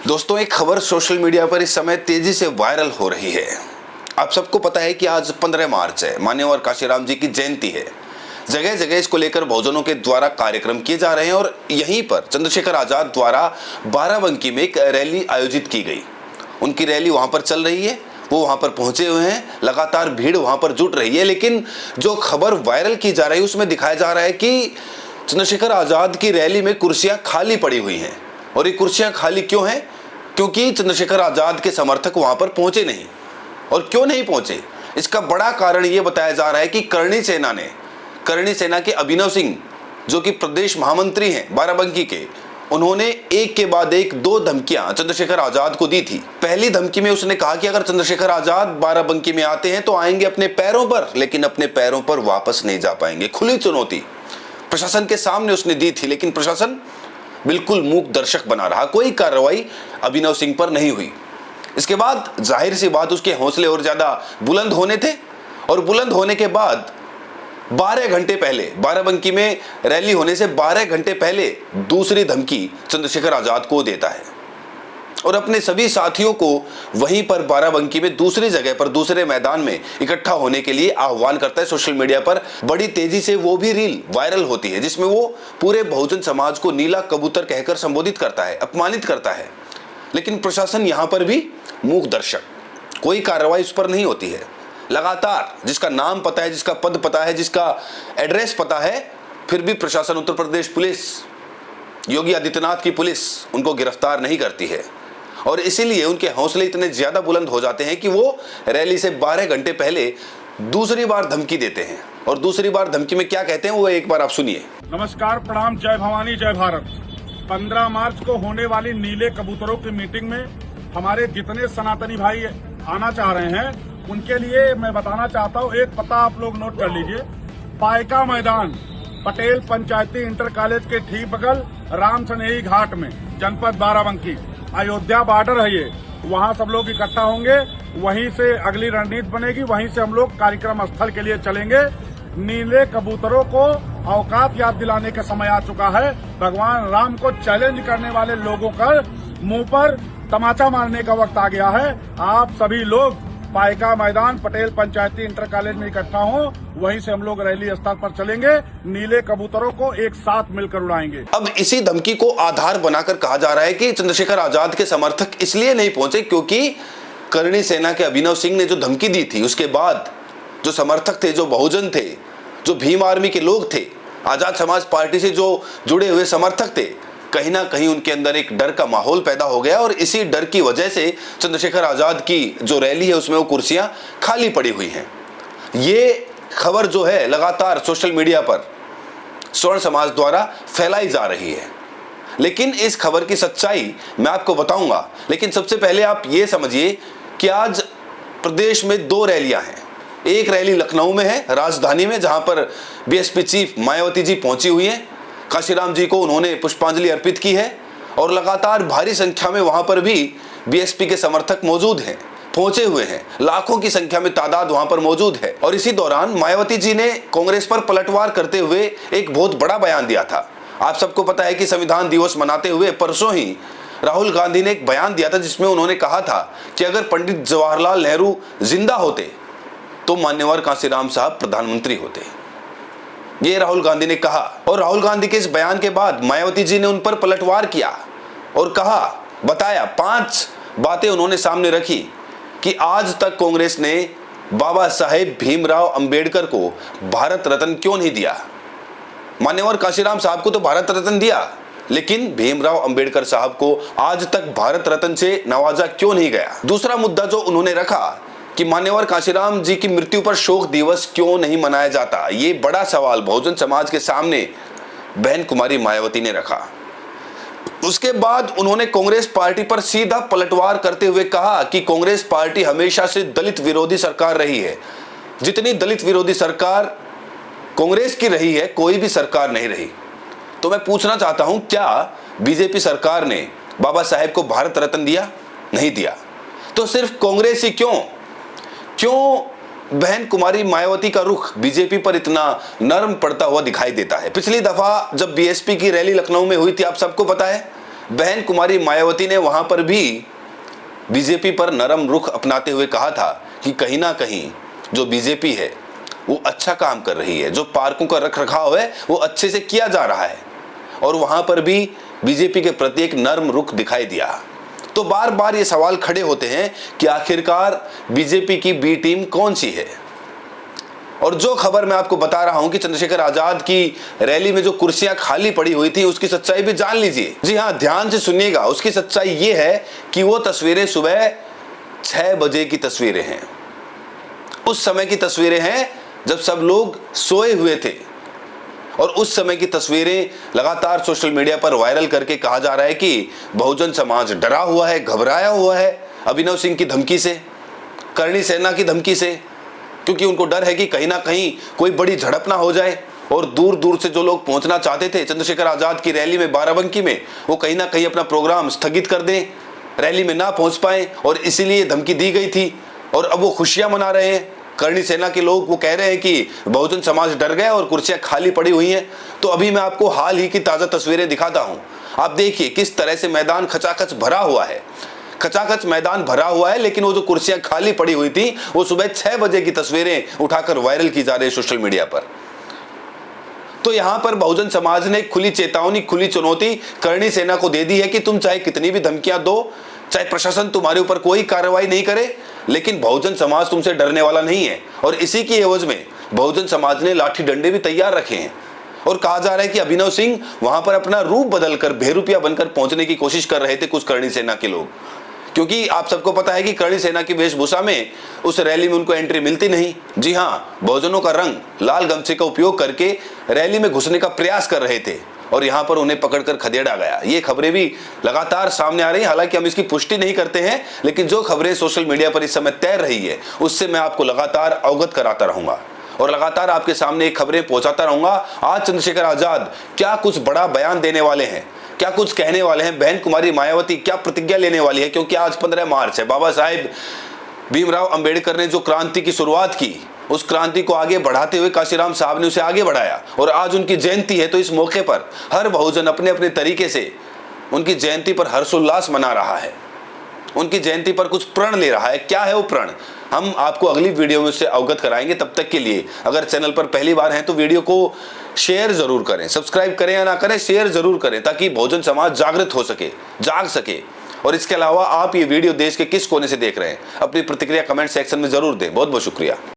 दोस्तों, एक खबर सोशल मीडिया पर इस समय तेजी से वायरल हो रही है। आप सबको पता है कि आज 15 मार्च है, मान्यवर काशीराम जी की जयंती है। जगह जगह इसको लेकर बहुजनों के द्वारा कार्यक्रम किए जा रहे हैं और यहीं पर चंद्रशेखर आजाद द्वारा बाराबंकी में एक रैली आयोजित की गई। उनकी रैली वहां पर चल रही है, वो वहां पर पहुंचे हुए हैं, लगातार भीड़ वहां पर जुट रही है। लेकिन जो खबर वायरल की जा रही है उसमें दिखाया जा रहा है कि चंद्रशेखर आजाद की रैली में कुर्सियां खाली पड़ी हुई हैं। और ये कुर्सियां खाली क्यों हैं? क्योंकि चंद्रशेखर आजाद के समर्थक वहां पर पहुंचे नहीं। और क्यों नहीं पहुंचे, इसका बड़ा कारण यह बताया जा रहा है कि करणी सेना के अभिनव सिंह, जो कि प्रदेश महामंत्री हैं बाराबंकी के, उन्होंने एक के बाद एक 2 धमकियां चंद्रशेखर आजाद को दी थी। पहली धमकी में उसने कहा कि अगर चंद्रशेखर आजाद बाराबंकी में आते हैं तो आएंगे अपने पैरों पर, लेकिन अपने पैरों पर वापस नहीं जा पाएंगे। खुली चुनौती प्रशासन के सामने उसने दी थी, लेकिन प्रशासन बिल्कुल मूक दर्शक बना रहा। कोई कार्रवाई अभिनव सिंह पर नहीं हुई। इसके बाद जाहिर सी बात, उसके हौसले और ज्यादा बुलंद होने थे। और बुलंद होने के बाद 12 घंटे पहले, बाराबंकी में रैली होने से 12 घंटे पहले दूसरी धमकी चंद्रशेखर आजाद को देता है और अपने सभी साथियों को वहीं पर बाराबंकी में दूसरी जगह पर, दूसरे मैदान में इकट्ठा होने के लिए आह्वान करता है। सोशल मीडिया पर बड़ी तेजी से वो भी रील वायरल होती है जिसमें वो पूरे बहुजन समाज को नीला कबूतर कहकर संबोधित करता है, अपमानित करता है। लेकिन प्रशासन यहां पर भी मूक दर्शक, कोई कार्रवाई उस पर नहीं होती है। लगातार जिसका नाम पता है, जिसका पद पता है, जिसका एड्रेस पता है, फिर भी प्रशासन, उत्तर प्रदेश पुलिस, योगी आदित्यनाथ की पुलिस उनको गिरफ्तार नहीं करती है। और इसीलिए उनके हौसले इतने ज्यादा बुलंद हो जाते हैं कि वो रैली से 12 घंटे पहले दूसरी बार धमकी देते हैं। और दूसरी बार धमकी में क्या कहते हैं वो एक बार आप सुनिए। नमस्कार, प्रणाम, जय भवानी, जय भारत। 15 मार्च को होने वाली नीले कबूतरों की मीटिंग में हमारे जितने सनातनी भाई आना चाह रहे हैं उनके लिए मैं बताना चाहता हूँ, एक पता आप लोग नोट कर लीजिए। पायका मैदान, पटेल पंचायती इंटर कॉलेज के ठीक बगल, राम सनेही घाट में, जनपद बाराबंकी, अयोध्या बॉर्डर है ये। वहाँ सब लोग इकट्ठा होंगे, वहीं से अगली रणनीति बनेगी, वहीं से हम लोग कार्यक्रम स्थल के लिए चलेंगे। नीले कबूतरों को औकात याद दिलाने का समय आ चुका है। भगवान राम को चैलेंज करने वाले लोगों का मुंह पर तमाचा मारने का वक्त आ गया है। आप सभी लोग पायका मैदान, पटेल पंचायती इंटर कॉलेज में इकट्ठा हो, वहीं से हम लोग रैली स्थल पर चलेंगे। नीले कबूतरों को एक साथ मिलकर उड़ाएंगे। अब इसी धमकी को आधार बनाकर कहा जा रहा है कि चंद्रशेखर आजाद के समर्थक इसलिए नहीं पहुंचे क्योंकि करणी सेना के अभिनव सिंह ने जो धमकी दी थी, उसके बाद जो समर्थक थे, जो बहुजन थे, जो भीम आर्मी के लोग थे, आजाद समाज पार्टी से जो जुड़े हुए समर्थक थे, कहीं ना कहीं उनके अंदर एक डर का माहौल पैदा हो गया। और इसी डर की वजह से चंद्रशेखर आजाद की जो रैली है उसमें वो कुर्सियां खाली पड़ी हुई हैं। ये खबर जो है लगातार सोशल मीडिया पर स्वर्ण समाज द्वारा फैलाई जा रही है। लेकिन इस खबर की सच्चाई मैं आपको बताऊंगा। लेकिन सबसे पहले आप ये समझिए कि आज प्रदेश में 2 रैलियां हैं। एक रैली लखनऊ में है, राजधानी में, जहां पर बीएसपी चीफ मायावती जी पहुंची हुई है। काशीराम जी को उन्होंने पुष्पांजलि अर्पित की है और लगातार भारी संख्या में वहां पर भी बीएसपी के समर्थक मौजूद हैं, पहुंचे हुए हैं। लाखों की संख्या में तादाद वहां पर मौजूद है। और इसी दौरान मायावती जी ने कांग्रेस पर पलटवार करते हुए एक बहुत बड़ा बयान दिया था। आप सबको पता है कि संविधान दिवस मनाते हुए परसों ही राहुल गांधी ने एक बयान दिया था जिसमें उन्होंने कहा था कि अगर पंडित जवाहरलाल नेहरू जिंदा होते तो मान्यवर काशीराम साहब प्रधानमंत्री होते। ये राहुल गांधी ने कहा। और राहुल गांधी के इस बयान के बाद मायावती जी ने उन पर पलटवार किया और कहा, बताया, 5 बातें उन्होंने सामने रखी कि आज तक कांग्रेस ने बाबा साहेब भीमराव अंबेडकर को भारत रत्न क्यों नहीं दिया। मान्यवर काशीराम साहब को तो भारत रत्न दिया, लेकिन भीमराव अंबेडकर साहब को आज तक भारत रत्न से नवाजा क्यों नहीं गया। दूसरा मुद्दा जो उन्होंने रखा कि मान्यवर काशीराम जी की मृत्यु पर शोक दिवस क्यों नहीं मनाया जाता। ये बड़ा सवाल बहुजन समाज के सामने बहन कुमारी मायावती ने रखा। उसके बाद उन्होंने कांग्रेस पार्टी पर सीधा पलटवार करते हुए कहा कि कांग्रेस पार्टी हमेशा से दलित विरोधी सरकार रही है। जितनी दलित विरोधी सरकार कांग्रेस की रही है, कोई भी सरकार नहीं रही। तो मैं पूछना चाहता हूं, क्या बीजेपी सरकार ने बाबा साहेब को भारत रत्न दिया? नहीं दिया। तो सिर्फ कांग्रेस ही क्यों बहन कुमारी मायावती का रुख बीजेपी पर इतना नरम पड़ता हुआ दिखाई देता है? पिछली दफा जब बीएसपी की रैली लखनऊ में हुई थी, आप सबको पता है, बहन कुमारी मायावती ने वहां पर भी बीजेपी पर नरम रुख अपनाते हुए कहा था कि कहीं ना कहीं जो बीजेपी है वो अच्छा काम कर रही है, जो पार्कों का रखरखाव है वो अच्छे से किया जा रहा है, और वहां पर भी बीजेपी के प्रति एक नरम रुख दिखाई दिया। तो बार बार ये सवाल खड़े होते हैं कि आखिरकार बीजेपी की बी टीम कौन सी है। और जो खबर मैं आपको बता रहा हूं कि चंद्रशेखर आजाद की रैली में जो कुर्सियां खाली पड़ी हुई थी उसकी सच्चाई भी जान लीजिए। जी हां, ध्यान से सुनिएगा। उसकी सच्चाई ये है कि वो तस्वीरें सुबह 6 बजे की तस्वीरें हैं। उस समय की तस्वीरें हैं जब सब लोग सोए हुए थे, और उस समय की तस्वीरें लगातार सोशल मीडिया पर वायरल करके कहा जा रहा है कि बहुजन समाज डरा हुआ है, घबराया हुआ है अभिनव सिंह की धमकी से, करणी सेना की धमकी से, क्योंकि उनको डर है कि कहीं ना कहीं कोई बड़ी झड़प ना हो जाए, और दूर दूर से जो लोग पहुंचना चाहते थे चंद्रशेखर आजाद की रैली में बाराबंकी में, वो कहीं ना कहीं अपना प्रोग्राम स्थगित कर दें, रैली में ना पहुंच पाए, और इसीलिए धमकी दी गई थी। और अब वो खुशियां मना रहे हैं करणी सेना के लोग, वो कह रहे हैं कि बहुजन समाज डर गया और कुर्सियां खाली पड़ी हुई हैं। तो अभी मैं आपको हाल ही की ताजा तस्वीरें दिखाता हूं। आप देखिए किस तरह से मैदान खचाखच भरा हुआ है, खचाखच मैदान भरा हुआ है, लेकिन वो जो कुर्सियां खाली पड़ी हुई थी वो सुबह 6 बजे की तस्वीरें उठाकर वायरल की जा रही है सोशल मीडिया पर। तो यहां पर बहुजन समाज ने खुली चेतावनी, खुली चुनौती करणी सेना को दे दी है कि तुम चाहे कितनी भी धमकियां दो, चाहे प्रशासन तुम्हारे ऊपर कोई कार्रवाई नहीं करे, लेकिन बहुजन समाज तुमसे डरने वाला नहीं है। और इसी की एवज में बहुजन समाज ने लाठी डंडे भी तैयार रखे हैं, और कहा जा रहा है कि अभिनव सिंह वहां पर अपना रूप बदलकर भेरुपिया बनकर पहुंचने की कोशिश कर रहे थे कुछ करणी सेना के लोग, क्योंकि आप सबको पता है कि करणी सेना की वेशभूषा में उस रैली में उनको एंट्री मिलती नहीं। जी हां, बहुजनों का रंग लाल गमछे का उपयोग करके रैली में घुसने का प्रयास कर रहे थे, और यहां पर उन्हें पकड़कर खदेड़ा गया। ये खबरें भी लगातार सामने आ रही हैं, हालांकि हम इसकी पुष्टि नहीं करते हैं, लेकिन जो खबरें सोशल मीडिया पर इस समय तैर रही है उससे मैं आपको लगातार अवगत कराता रहूंगा, और लगातार आपके सामने खबरें पहुंचाता रहूंगा। आज चंद्रशेखर आजाद क्या कुछ बड़ा बयान देने वाले हैं, क्या कुछ कहने वाले हैं, बहन कुमारी मायावती क्या प्रतिज्ञा लेने वाली है, क्योंकि आज 15 मार्च है। बाबा साहेब भीमराव अंबेडकर ने जो क्रांति की शुरुआत की, उस क्रांति को आगे बढ़ाते हुए काशीराम साहब ने उसे आगे बढ़ाया, और आज उनकी जयंती है। तो इस मौके पर हर बहुजन अपने अपने तरीके से उनकी जयंती पर हर्षोल्लास मना रहा है, उनकी जयंती पर कुछ प्रण ले रहा है। क्या है वो प्रण, हम आपको अगली वीडियो में उससे अवगत कराएंगे। तब तक के लिए अगर चैनल पर पहली बार हैं तो वीडियो को शेयर जरूर करें, सब्सक्राइब करें या ना करें, शेयर जरूर करें, ताकि बहुजन समाज जागृत हो सके, जाग सके। और इसके अलावा आप ये वीडियो देश के किस कोने से देख रहे हैं, अपनी प्रतिक्रिया कमेंट सेक्शन में जरूर दें। बहुत बहुत शुक्रिया।